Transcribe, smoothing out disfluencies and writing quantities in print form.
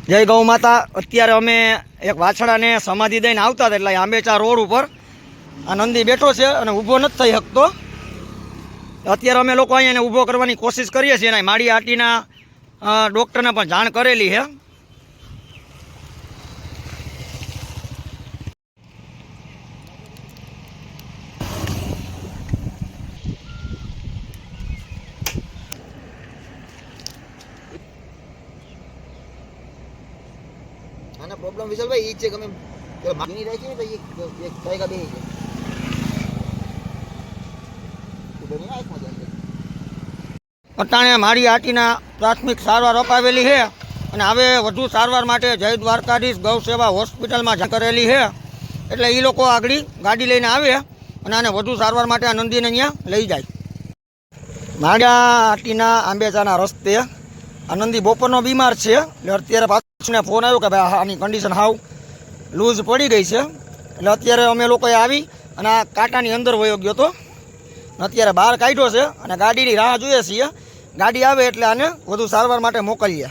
જય ગૌ માતા। અત્યારે અમે એક વાછડાને સમાધિ દઈને આવતા હતા, એટલે આંબેચા રોડ ઉપર આ નંદી બેઠો છે અને ઊભો નથી થઈ શકતો। અત્યારે અમે લોકો અહીંયા એને ઊભો કરવાની કોશિશ કરીએ છીએ અને માળી આટીના ડૉક્ટરને પણ જાણ કરેલી છે। આના પ્રોબ્લેમ વિશાલભાઈ ઈ છે કે અમે માગણી રાખી ને તો એક કાયકા બે છે ઉડની આંખમાં જાય। અટાણે માળી આટીના પ્રાથમિક સારવાર અપાવેલી છે અને હવે વધુ સારવાર માટે જય દ્વારકાધીશ ગૌ સેવા હોસ્પિટલમાં જાણ કરેલી છે, એટલે એ લોકો આગળ ગાડી લઈને આવે અને આને વધુ સારવાર માટે આ નંદીને અહીંયા લઈ જાય। માળી આટીના આંબેચાના રસ્તે આ નંદી બપોરનો બીમાર છે, એટલે અત્યારે પાછું ફોન આવ્યો કે ભાઈ આની કન્ડિશન હાવ લૂઝ પડી ગઈ છે, એટલે અત્યારે અમે લોકોએ આવી અને આ કાંટાની અંદર વયો ગયો હતો, અત્યારે બહાર કાઢ્યો છે અને ગાડીની રાહ જોઈએ છીએ। ગાડી આવે એટલે આને વધુ સારવાર માટે મોકલીએ।